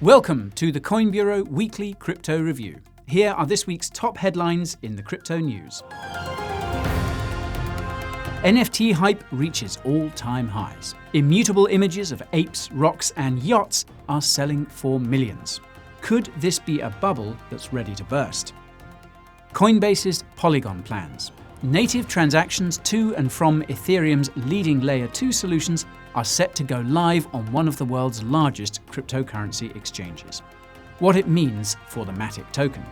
Welcome to the Coin Bureau Weekly Crypto Review. Here are this week's top headlines in the crypto news. NFT hype reaches all-time highs. Immutable images of apes, rocks, and yachts are selling for millions. Could this be a bubble that's ready to burst? Coinbase's Polygon plans. Native transactions to and from Ethereum's leading Layer 2 solutions are set to go live on one of the world's largest cryptocurrency exchanges. What it means for the MATIC token.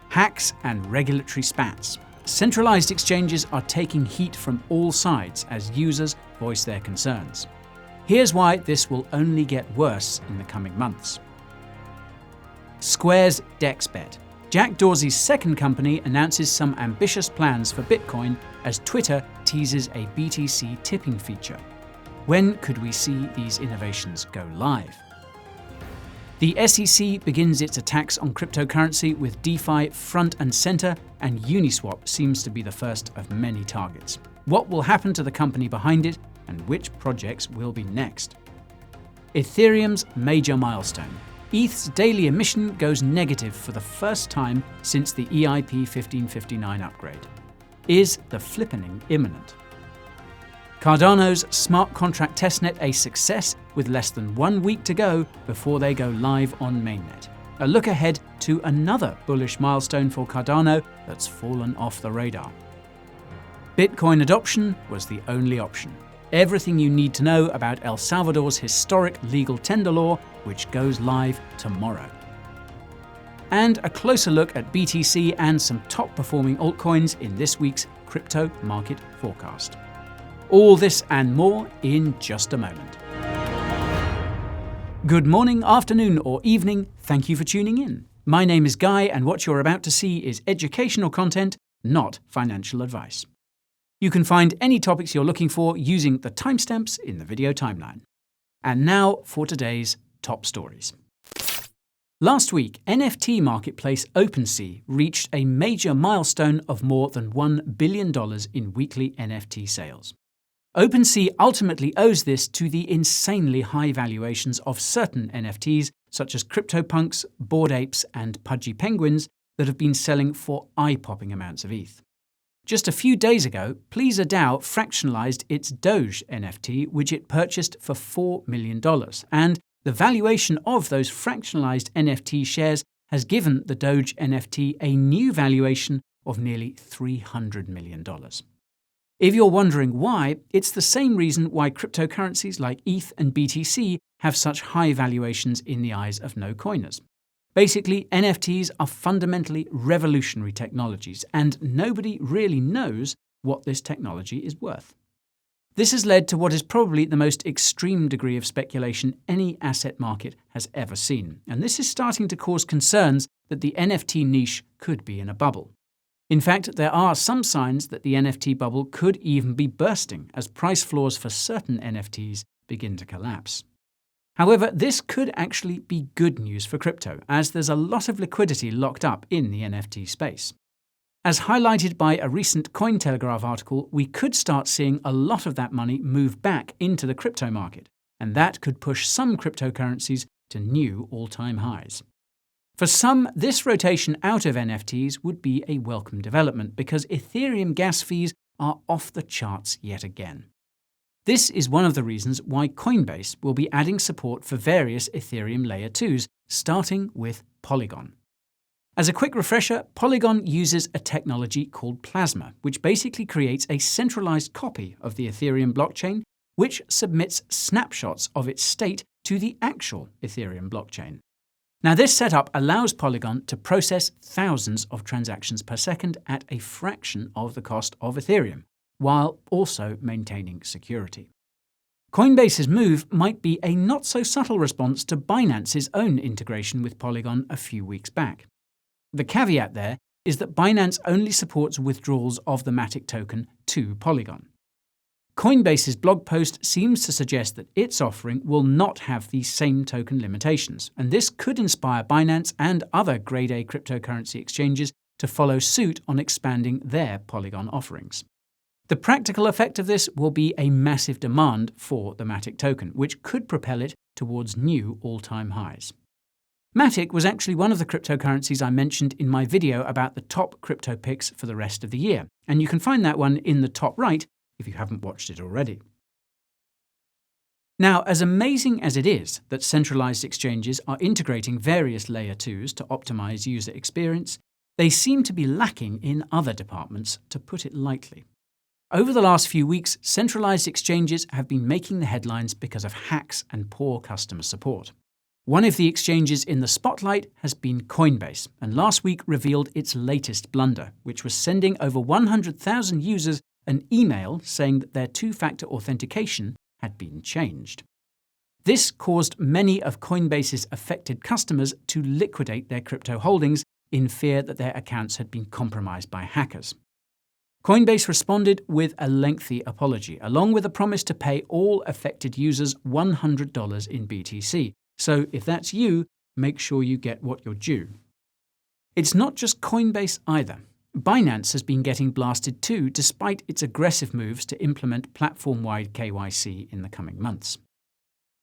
Hacks and regulatory spats. Centralized exchanges are taking heat from all sides as users voice their concerns. Here's why this will only get worse in the coming months. Square's DexBet. Jack Dorsey's second company announces some ambitious plans for Bitcoin as Twitter teases a BTC tipping feature. When could we see these innovations go live? The SEC begins its attacks on cryptocurrency with DeFi front and center, and Uniswap seems to be the first of many targets. What will happen to the company behind it, and which projects will be next? Ethereum's major milestone. ETH's daily emission goes negative for the first time since the EIP 1559 upgrade. Is the flippening imminent? Cardano's smart contract testnet a success with less than 1 week to go before they go live on mainnet. A look ahead to another bullish milestone for Cardano that's fallen off the radar. Bitcoin adoption was the only option. Everything you need to know about El Salvador's historic legal tender law, which goes live tomorrow. And a closer look at BTC and some top-performing altcoins in this week's Crypto Market Forecast. All this and more in just a moment. Good morning, afternoon, or evening. Thank you for tuning in. My name is Guy, and what you're about to see is educational content, not financial advice. You can find any topics you're looking for using the timestamps in the video timeline. And now for today's top stories. Last week, NFT marketplace OpenSea reached a major milestone of more than $1 billion in weekly NFT sales. OpenSea ultimately owes this to the insanely high valuations of certain NFTs, such as CryptoPunks, Bored Apes, and Pudgy Penguins, that have been selling for eye-popping amounts of ETH. Just a few days ago, PleaserDAO fractionalized its Doge NFT, which it purchased for $4 million, and the valuation of those fractionalized NFT shares has given the Doge NFT a new valuation of nearly $300 million. If you're wondering why, it's the same reason why cryptocurrencies like ETH and BTC have such high valuations in the eyes of no-coiners. Basically, NFTs are fundamentally revolutionary technologies, and nobody really knows what this technology is worth. This has led to what is probably the most extreme degree of speculation any asset market has ever seen, and this is starting to cause concerns that the NFT niche could be in a bubble. In fact, there are some signs that the NFT bubble could even be bursting as price floors for certain NFTs begin to collapse. However, this could actually be good news for crypto, as there's a lot of liquidity locked up in the NFT space. As highlighted by a recent Cointelegraph article, we could start seeing a lot of that money move back into the crypto market, and that could push some cryptocurrencies to new all-time highs. For some, this rotation out of NFTs would be a welcome development because Ethereum gas fees are off the charts yet again. This is one of the reasons why Coinbase will be adding support for various Ethereum Layer 2s, starting with Polygon. As a quick refresher, Polygon uses a technology called Plasma, which basically creates a centralized copy of the Ethereum blockchain, which submits snapshots of its state to the actual Ethereum blockchain. Now, this setup allows Polygon to process thousands of transactions per second at a fraction of the cost of Ethereum, while also maintaining security. Coinbase's move might be a not-so-subtle response to Binance's own integration with Polygon a few weeks back. The caveat there is that Binance only supports withdrawals of the MATIC token to Polygon. Coinbase's blog post seems to suggest that its offering will not have these same token limitations, and this could inspire Binance and other Grade A cryptocurrency exchanges to follow suit on expanding their Polygon offerings. The practical effect of this will be a massive demand for the MATIC token, which could propel it towards new all-time highs. MATIC was actually one of the cryptocurrencies I mentioned in my video about the top crypto picks for the rest of the year, and you can find that one in the top right if you haven't watched it already. Now, as amazing as it is that centralized exchanges are integrating various layer 2s to optimize user experience, they seem to be lacking in other departments, to put it lightly. Over the last few weeks, centralized exchanges have been making the headlines because of hacks and poor customer support. One of the exchanges in the spotlight has been Coinbase, and last week revealed its latest blunder, which was sending over 100,000 users an email saying that their two-factor authentication had been changed. This caused many of Coinbase's affected customers to liquidate their crypto holdings in fear that their accounts had been compromised by hackers. Coinbase responded with a lengthy apology, along with a promise to pay all affected users $100 in BTC. So if that's you, make sure you get what you're due. It's not just Coinbase either. Binance has been getting blasted too, despite its aggressive moves to implement platform-wide KYC in the coming months.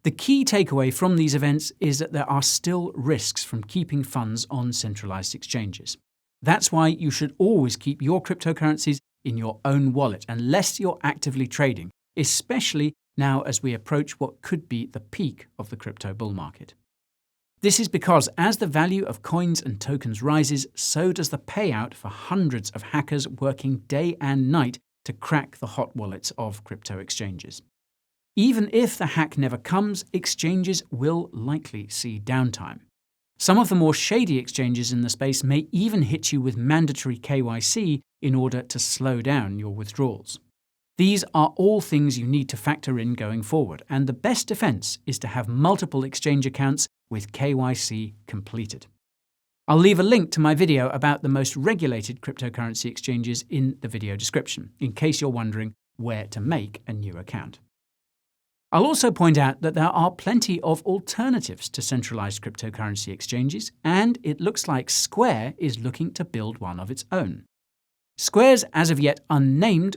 The key takeaway from these events is that there are still risks from keeping funds on centralized exchanges. That's why you should always keep your cryptocurrencies in your own wallet unless you're actively trading, especially now as we approach what could be the peak of the crypto bull market. This is because as the value of coins and tokens rises, so does the payout for hundreds of hackers working day and night to crack the hot wallets of crypto exchanges. Even if the hack never comes, exchanges will likely see downtime. Some of the more shady exchanges in the space may even hit you with mandatory KYC in order to slow down your withdrawals. These are all things you need to factor in going forward, and the best defense is to have multiple exchange accounts with KYC completed. I'll leave a link to my video about the most regulated cryptocurrency exchanges in the video description, in case you're wondering where to make a new account. I'll also point out that there are plenty of alternatives to centralized cryptocurrency exchanges, and it looks like Square is looking to build one of its own. Square's as of yet unnamed,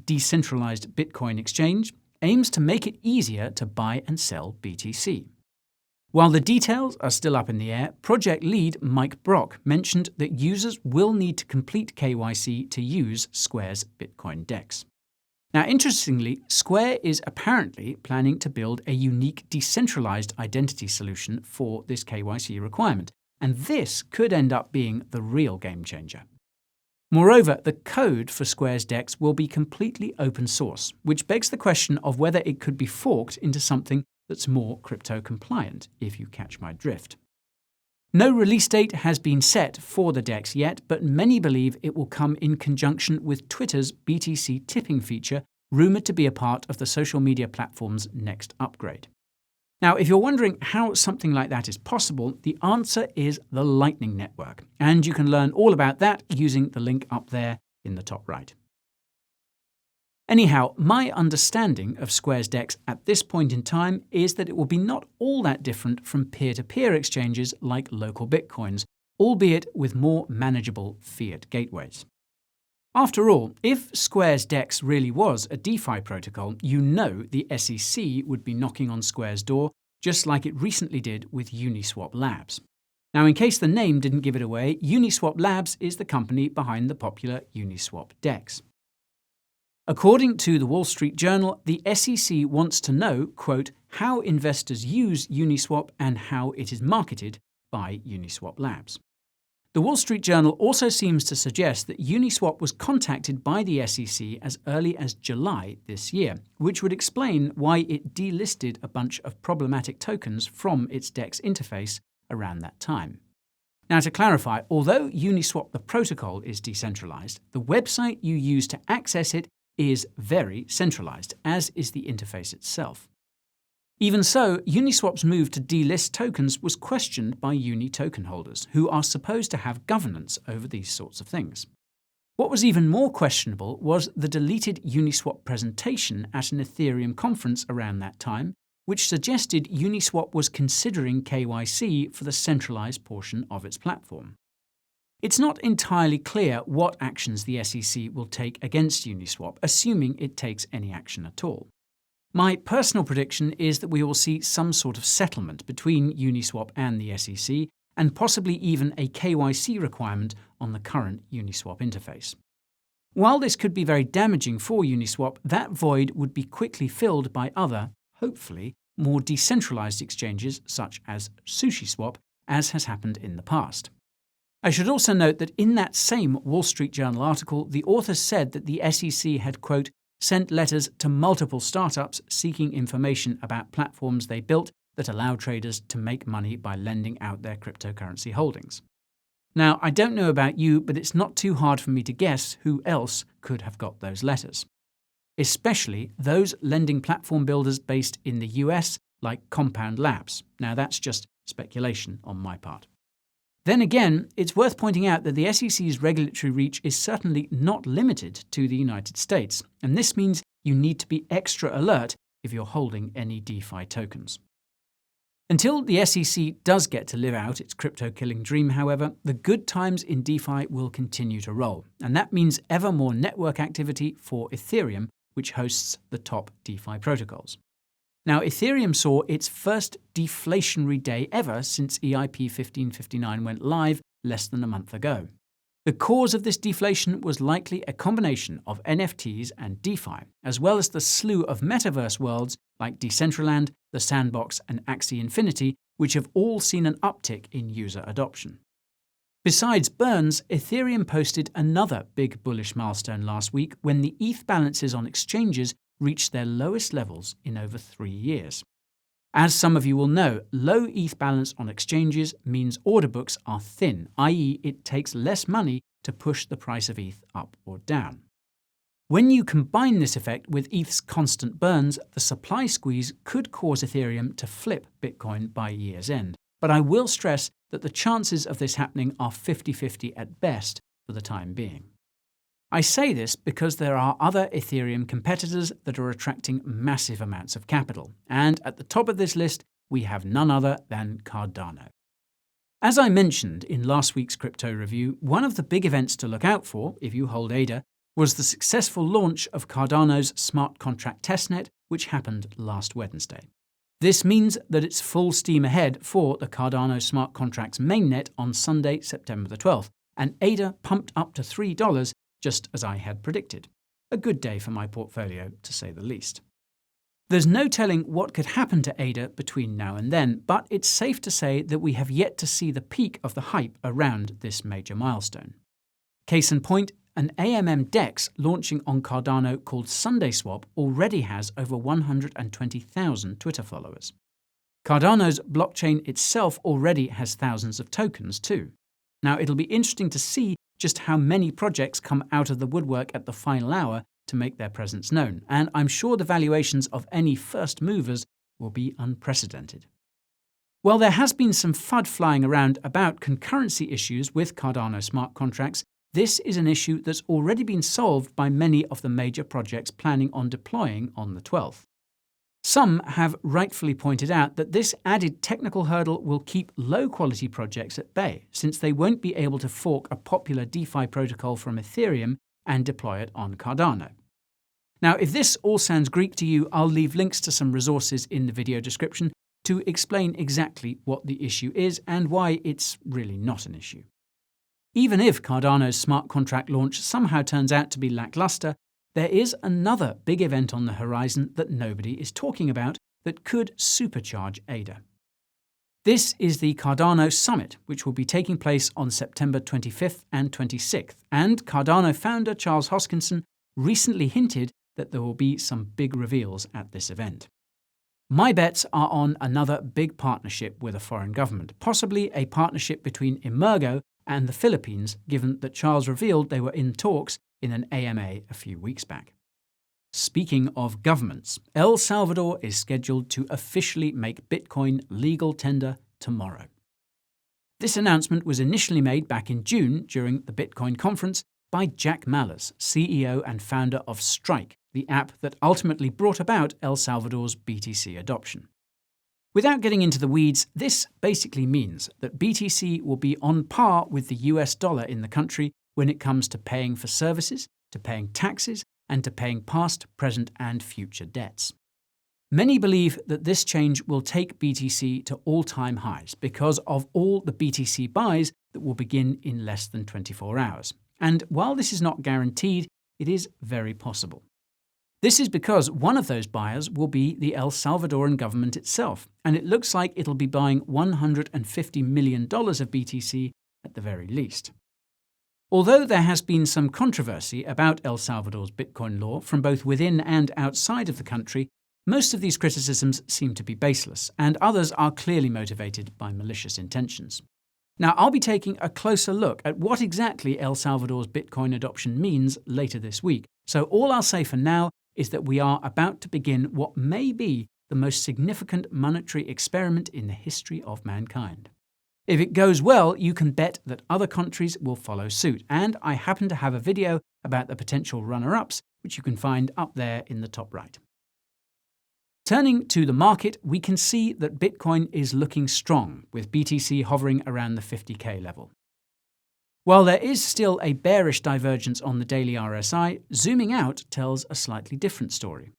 decentralized Bitcoin exchange aims to make it easier to buy and sell BTC. While the details are still up in the air, project lead Mike Brock mentioned that users will need to complete KYC to use Square's Bitcoin DEX. Now, interestingly, Square is apparently planning to build a unique decentralized identity solution for this KYC requirement, and this could end up being the real game changer. Moreover, the code for Square's DEX will be completely open source, which begs the question of whether it could be forked into something that's more crypto compliant, if you catch my drift. No release date has been set for the DEX yet, but many believe it will come in conjunction with Twitter's BTC tipping feature, rumored to be a part of the social media platform's next upgrade. Now, if you're wondering how something like that is possible, the answer is the Lightning Network, and you can learn all about that using the link up there in the top right. Anyhow, my understanding of Square's DEX at this point in time is that it will be not all that different from peer-to-peer exchanges like local bitcoins, albeit with more manageable fiat gateways. After all, if Square's DEX really was a DeFi protocol, you know the SEC would be knocking on Square's door, just like it recently did with Uniswap Labs. Now, in case the name didn't give it away, Uniswap Labs is the company behind the popular Uniswap DEX. According to the Wall Street Journal, the SEC wants to know, how investors use Uniswap and how it is marketed by Uniswap Labs. The Wall Street Journal also seems to suggest that Uniswap was contacted by the SEC as early as July this year, which would explain why it delisted a bunch of problematic tokens from its DEX interface around that time. Now, to clarify, although Uniswap the protocol is decentralized, the website you use to access it is very centralized, as is the interface itself. Even so, Uniswap's move to delist tokens was questioned by Uni token holders, who are supposed to have governance over these sorts of things. What was even more questionable was the deleted Uniswap presentation at an Ethereum conference around that time, which suggested Uniswap was considering KYC for the centralized portion of its platform. It's not entirely clear what actions the SEC will take against Uniswap, assuming it takes any action at all. My personal prediction is that we will see some sort of settlement between Uniswap and the SEC, and possibly even a KYC requirement on the current Uniswap interface. While this could be very damaging for Uniswap, that void would be quickly filled by other, hopefully, more decentralized exchanges such as SushiSwap, as has happened in the past. I should also note that in that same Wall Street Journal article, the authors said that the SEC had, quote, sent letters to multiple startups seeking information about platforms they built that allow traders to make money by lending out their cryptocurrency holdings. Now, I don't know about you, but it's not too hard for me to guess who else could have got those letters. Especially those lending platform builders based in the US, like Compound Labs. Now, that's just speculation on my part. Then again, it's worth pointing out that the SEC's regulatory reach is certainly not limited to the United States, and this means you need to be extra alert if you're holding any DeFi tokens. Until the SEC does get to live out its crypto-killing dream, however, the good times in DeFi will continue to roll, and that means ever more network activity for Ethereum, which hosts the top DeFi protocols. Now, Ethereum saw its first deflationary day ever since EIP 1559 went live less than a month ago. The cause of this deflation was likely a combination of NFTs and DeFi, as well as the slew of metaverse worlds like Decentraland, The Sandbox, and Axie Infinity, which have all seen an uptick in user adoption. Besides burns, Ethereum posted another big bullish milestone last week when the ETH balances on exchanges reached their lowest levels in over 3 years. As some of you will know, low ETH balance on exchanges means order books are thin, i.e. it takes less money to push the price of ETH up or down. When you combine this effect with ETH's constant burns, the supply squeeze could cause Ethereum to flip Bitcoin by year's end. But I will stress that the chances of this happening are 50-50 at best for the time being. I say this because there are other Ethereum competitors that are attracting massive amounts of capital, and at the top of this list we have none other than Cardano. As I mentioned in last week's crypto review, one of the big events to look out for, if you hold ADA, was the successful launch of Cardano's smart contract testnet, which happened last Wednesday. This means that it's full steam ahead for the Cardano smart contracts mainnet on Sunday, September the 12th, and ADA pumped up to $3, just as I had predicted. A good day for my portfolio, to say the least. There's no telling what could happen to ADA between now and then, but it's safe to say that we have yet to see the peak of the hype around this major milestone. Case in point, an AMM DEX launching on Cardano called SundaySwap already has over 120,000 Twitter followers. Cardano's blockchain itself already has thousands of tokens too. Now, it'll be interesting to see just how many projects come out of the woodwork at the final hour to make their presence known, and I'm sure the valuations of any first movers will be unprecedented. While there has been some FUD flying around about concurrency issues with Cardano smart contracts, this is an issue that's already been solved by many of the major projects planning on deploying on the 12th. Some have rightfully pointed out that this added technical hurdle will keep low-quality projects at bay, since they won't be able to fork a popular DeFi protocol from Ethereum and deploy it on Cardano. Now, if this all sounds Greek to you, I'll leave links to some resources in the video description to explain exactly what the issue is and why it's really not an issue. Even if Cardano's smart contract launch somehow turns out to be lackluster, there is another big event on the horizon that nobody is talking about that could supercharge ADA. This is the Cardano Summit, which will be taking place on September 25th and 26th, and Cardano founder Charles Hoskinson recently hinted that there will be some big reveals at this event. My bets are on another big partnership with a foreign government, possibly a partnership between Emergo and the Philippines, given that Charles revealed they were in talks in an AMA a few weeks back. Speaking of governments, El Salvador is scheduled to officially make Bitcoin legal tender tomorrow. This announcement was initially made back in June during the Bitcoin conference by Jack Mallers, CEO and founder of Strike, the app that ultimately brought about El Salvador's BTC adoption. Without getting into the weeds, this basically means that BTC will be on par with the US dollar in the country when it comes to paying for services, to paying taxes, and to paying past, present, and future debts. Many believe that this change will take BTC to all-time highs because of all the BTC buys that will begin in less than 24 hours. And while this is not guaranteed, it is very possible. This is because one of those buyers will be the El Salvadoran government itself, and it looks like it'll be buying $150 million of BTC at the very least. Although there has been some controversy about El Salvador's Bitcoin law from both within and outside of the country, most of these criticisms seem to be baseless, and others are clearly motivated by malicious intentions. Now, I'll be taking a closer look at what exactly El Salvador's Bitcoin adoption means later this week, so all I'll say for now is that we are about to begin what may be the most significant monetary experiment in the history of mankind. If it goes well, you can bet that other countries will follow suit, and I happen to have a video about the potential runner-ups, which you can find up there in the top right. Turning to the market, we can see that Bitcoin is looking strong, with BTC hovering around the 50k level. While there is still a bearish divergence on the daily RSI, zooming out tells a slightly different story.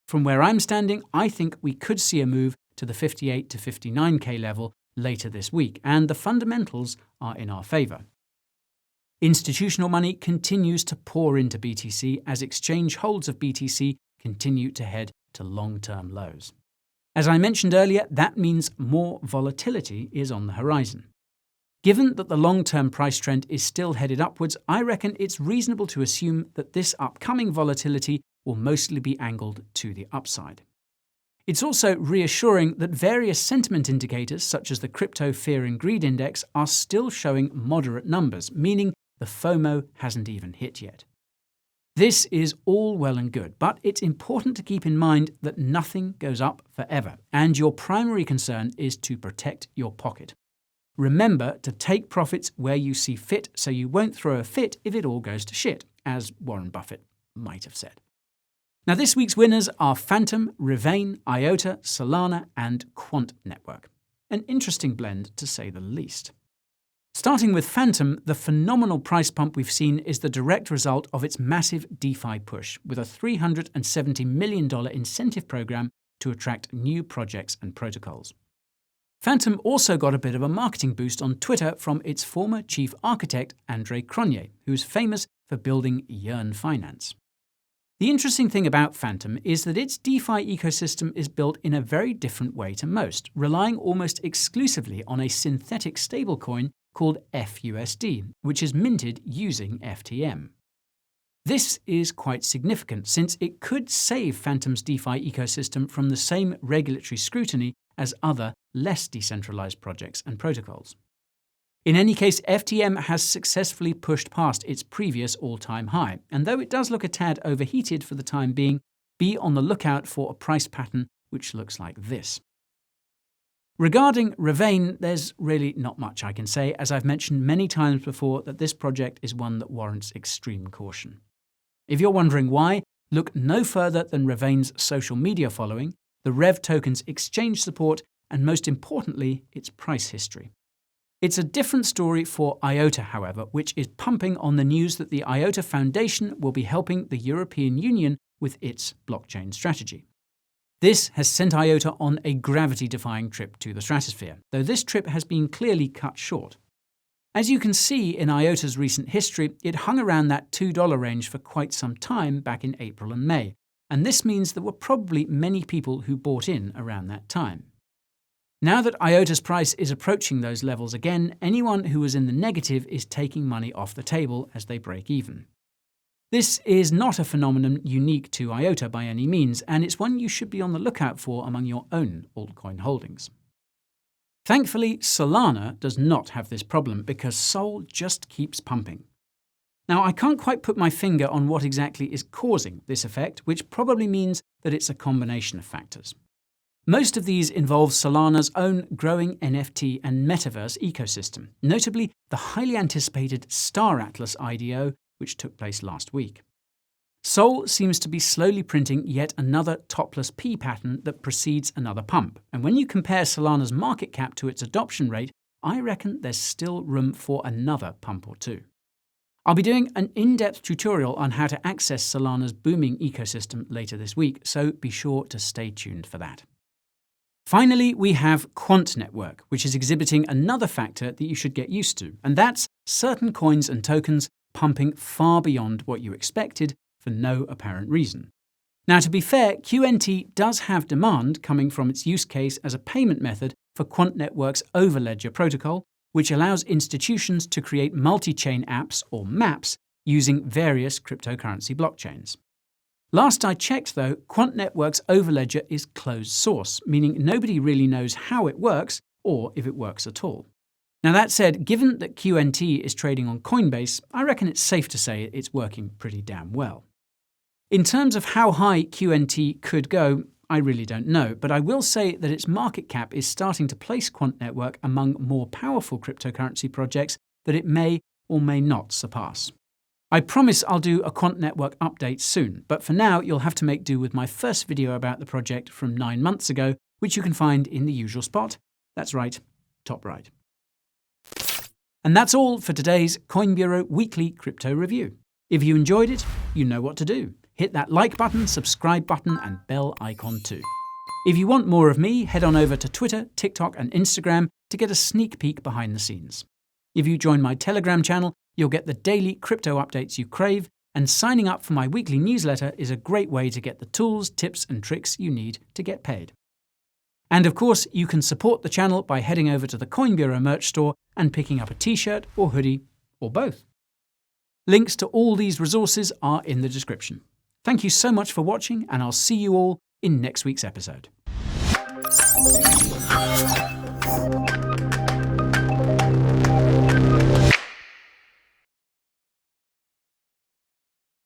From where I'm standing, I think we could see a move to the 58 to 59k level later this week, and the fundamentals are in our favor. Institutional money continues to pour into BTC as exchange holds of BTC continue to head to long-term lows. As I mentioned earlier, that means more volatility is on the horizon. Given that the long-term price trend is still headed upwards, I reckon it's reasonable to assume that this upcoming volatility will mostly be angled to the upside. It's also reassuring that various sentiment indicators, such as the Crypto Fear and Greed Index, are still showing moderate numbers, meaning the FOMO hasn't even hit yet. This is all well and good, but it's important to keep in mind that nothing goes up forever, and your primary concern is to protect your pocket. Remember to take profits where you see fit so you won't throw a fit if it all goes to shit, as Warren Buffett might have said. Now, this week's winners are Phantom, Rivain, IOTA, Solana, and Quant Network. An interesting blend, to say the least. Starting with Phantom, the phenomenal price pump we've seen is the direct result of its massive DeFi push, with a $370 million incentive program to attract new projects and protocols. Phantom also got a bit of a marketing boost on Twitter from its former chief architect, André Cronje, who's famous for building Yearn Finance. The interesting thing about Phantom is that its DeFi ecosystem is built in a very different way to most, relying almost exclusively on a synthetic stablecoin called FUSD, which is minted using FTM. This is quite significant since it could save Phantom's DeFi ecosystem from the same regulatory scrutiny as other, less decentralized projects and protocols. In any case, FTM has successfully pushed past its previous all-time high, and though it does look a tad overheated for the time being, be on the lookout for a price pattern which looks like this. Regarding Rivain, there's really not much I can say, as I've mentioned many times before that this project is one that warrants extreme caution. If you're wondering why, look no further than Rivain's social media following, the Rev token's exchange support, and most importantly, its price history. It's a different story for IOTA, however, which is pumping on the news that the IOTA Foundation will be helping the European Union with its blockchain strategy. This has sent IOTA on a gravity-defying trip to the stratosphere, though this trip has been clearly cut short. As you can see in IOTA's recent history, it hung around that $2 range for quite some time back in April and May, and this means there were probably many people who bought in around that time. Now that IOTA's price is approaching those levels again, anyone who was in the negative is taking money off the table as they break even. This is not a phenomenon unique to IOTA by any means, and it's one you should be on the lookout for among your own altcoin holdings. Thankfully, Solana does not have this problem because Sol just keeps pumping. Now, I can't quite put my finger on what exactly is causing this effect, which probably means that it's a combination of factors. Most of these involve Solana's own growing NFT and metaverse ecosystem, notably the highly anticipated Star Atlas IDO, which took place last week. Sol seems to be slowly printing yet another topless P pattern that precedes another pump, and when you compare Solana's market cap to its adoption rate, I reckon there's still room for another pump or two. I'll be doing an in-depth tutorial on how to access Solana's booming ecosystem later this week, so be sure to stay tuned for that. Finally, we have Quant Network, which is exhibiting another factor that you should get used to, and that's certain coins and tokens pumping far beyond what you expected for no apparent reason. Now, to be fair, QNT does have demand coming from its use case as a payment method for Quant Network's Overledger protocol, which allows institutions to create multi-chain apps, or MAPs, using various cryptocurrency blockchains. Last I checked, though, Quant Network's Overledger is closed source, meaning nobody really knows how it works or if it works at all. Now, that said, given that QNT is trading on Coinbase, I reckon it's safe to say it's working pretty damn well. In terms of how high QNT could go, I really don't know, but I will say that its market cap is starting to place Quant Network among more powerful cryptocurrency projects that it may or may not surpass. I promise I'll do a Quant Network update soon, but for now you'll have to make do with my first video about the project from 9 months ago, which you can find in the usual spot. That's right, top right. And that's all for today's Coin Bureau Weekly Crypto Review. If you enjoyed it, you know what to do. Hit that like button, subscribe button, and bell icon too. If you want more of me, head on over to Twitter, TikTok, and Instagram to get a sneak peek behind the scenes. If you join my Telegram channel, you'll get the daily crypto updates you crave, and signing up for my weekly newsletter is a great way to get the tools, tips, and tricks you need to get paid. And of course, you can support the channel by heading over to the Coin Bureau merch store and picking up a t-shirt or hoodie, or both. Links to all these resources are in the description. Thank you so much for watching, and I'll see you all in next week's episode.